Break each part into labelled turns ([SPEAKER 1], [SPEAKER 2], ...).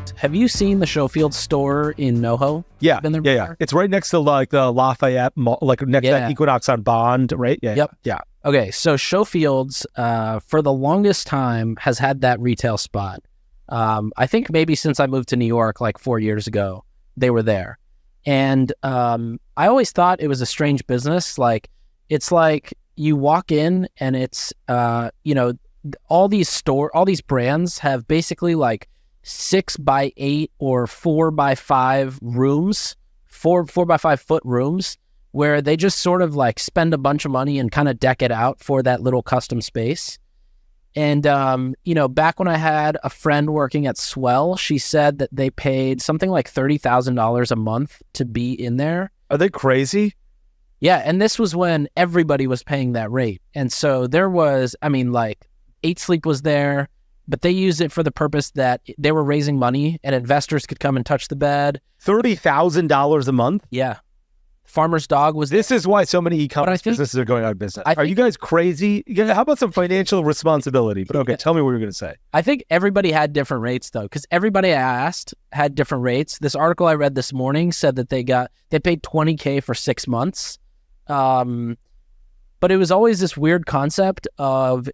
[SPEAKER 1] Showfields. Have you seen the Showfields store in NoHo?
[SPEAKER 2] Yeah,
[SPEAKER 1] Been there
[SPEAKER 2] yeah.
[SPEAKER 1] before?
[SPEAKER 2] It's right next to like the Lafayette Mall, like next to that Equinox on Bond, right? Yeah.
[SPEAKER 1] Yep.
[SPEAKER 2] Yeah.
[SPEAKER 1] Okay, so Showfields, for the longest time, has had that retail spot. I think maybe since I moved to New York like 4 years ago, they were there. And I always thought it was a strange business. Like, it's like you walk in and it's, all these brands have basically like 6x8 or 4x5 rooms, 4x5 foot rooms, where they just sort of like spend a bunch of money and kind of deck it out for that little custom space. And, back when I had a friend working at Swell, she said that they paid something like $30,000 a month to be in there.
[SPEAKER 2] Are they crazy?
[SPEAKER 1] Yeah. And this was when everybody was paying that rate. And so there was, like 8 Sleep was there, but they used it for the purpose that they were raising money and investors could come and touch the bed.
[SPEAKER 2] $30,000 a month?
[SPEAKER 1] Yeah. Farmer's Dog was
[SPEAKER 2] This is why so many e-commerce
[SPEAKER 1] think-
[SPEAKER 2] businesses are going out of business. Are you guys crazy? Yeah, how about some financial responsibility? But okay, tell me what you're going to say.
[SPEAKER 1] I think everybody had different rates though, because everybody I asked had different rates. This article I read this morning said that they paid $20K for 6 months. But it was always this weird concept of,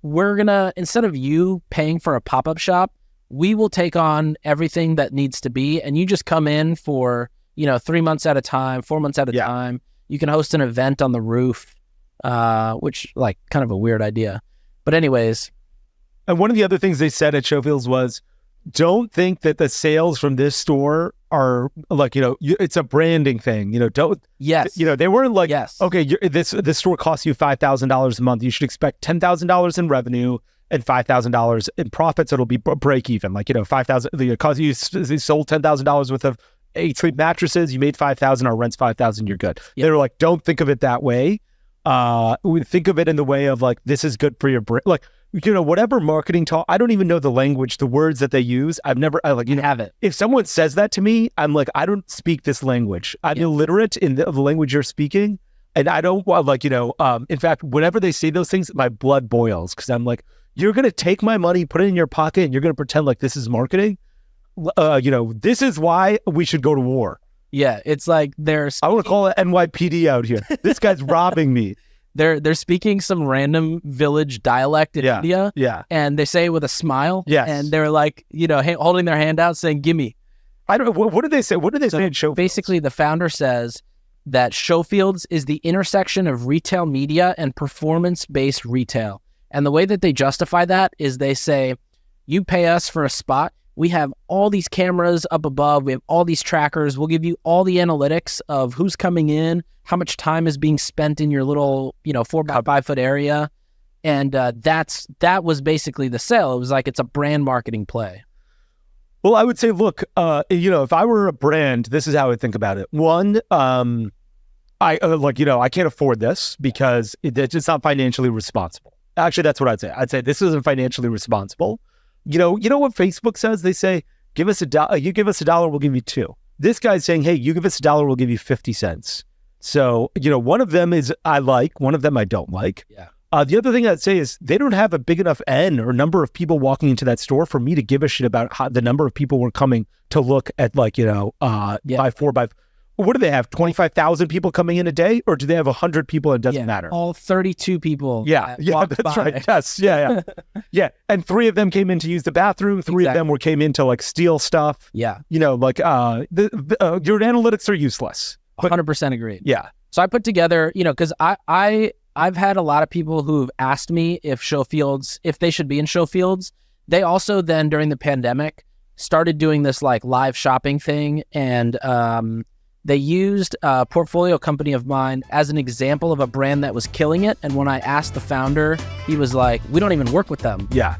[SPEAKER 1] we're gonna, instead of you paying for a pop-up shop, we will take on everything that needs to be, and you just come in for 3 months at a time, 4 months at a time. You can host an event on the roof, which like kind of a weird idea. But anyways.
[SPEAKER 2] And one of the other things they said at Showfields was, don't think that the sales from this store are like, it's a branding thing.
[SPEAKER 1] Yes.
[SPEAKER 2] They weren't like,
[SPEAKER 1] yes.
[SPEAKER 2] Okay, this store costs you $5,000 a month. You should expect $10,000 in revenue and $5,000 in profits. It'll be break even. Like, $5,000, because you sold $10,000 worth of 8 Sleep mattresses, you made $5,000, our rent's $5,000, you're good. Yep. They were like, don't think of it that way. We think of it in the way of like, this is good for your brand. Like, whatever marketing talk, I don't even know the language, the words that they use. I've never,
[SPEAKER 1] have it.
[SPEAKER 2] If someone says that to me, I'm like, I don't speak this language. I'm illiterate in the language you're speaking. And I don't in fact, whenever they say those things, my blood boils because I'm like, you're going to take my money, put it in your pocket, and you're going to pretend like this is marketing. This is why we should go to war.
[SPEAKER 1] Yeah, it's like
[SPEAKER 2] I want to call it NYPD out here. This guy's robbing me.
[SPEAKER 1] They're speaking some random village dialect in India.
[SPEAKER 2] Yeah.
[SPEAKER 1] And they say it with a smile.
[SPEAKER 2] Yes.
[SPEAKER 1] And they're like, holding their hand out saying, gimme.
[SPEAKER 2] I don't know. What did they say? What did they say in Showfields?
[SPEAKER 1] Basically, the founder says that Showfields is the intersection of retail media and performance-based retail. And the way that they justify that is they say, you pay us for a spot. We have all these cameras up above. We have all these trackers. We'll give you all the analytics of who's coming in, how much time is being spent in your little, 4x5 foot area. And that was basically the sale. It was like, it's a brand marketing play.
[SPEAKER 2] Well, I would say, look, if I were a brand, this is how I think about it. One, I can't afford this because it's just not financially responsible. Actually, that's what I'd say. I'd say this isn't financially responsible. You know what Facebook says? They say, give us $1, you give us $1, we'll give you $2. This guy's saying, hey, you give us $1, we'll give you 50 cents. So, one of them is I like, one of them I don't like.
[SPEAKER 1] Yeah.
[SPEAKER 2] The other thing I'd say is they don't have a big enough or number of people walking into that store for me to give a shit about how the number of people were coming to look at by 4x. What do they have? 25,000 people coming in a day, or do they have 100 people? It doesn't matter.
[SPEAKER 1] All 32 people.
[SPEAKER 2] Yeah, that's right. Yes, yeah. Yeah, and 3 of them came in to use the bathroom. 3 of them came in to like steal stuff.
[SPEAKER 1] Yeah,
[SPEAKER 2] your analytics are useless.
[SPEAKER 1] 100% agreed.
[SPEAKER 2] Yeah.
[SPEAKER 1] So I put together, because I've had a lot of people who've asked me if they should be in Showfields. They also then during the pandemic started doing this like live shopping thing, and they used a portfolio company of mine as an example of a brand that was killing it. And when I asked the founder, he was like, we don't even work with them.
[SPEAKER 2] Yeah.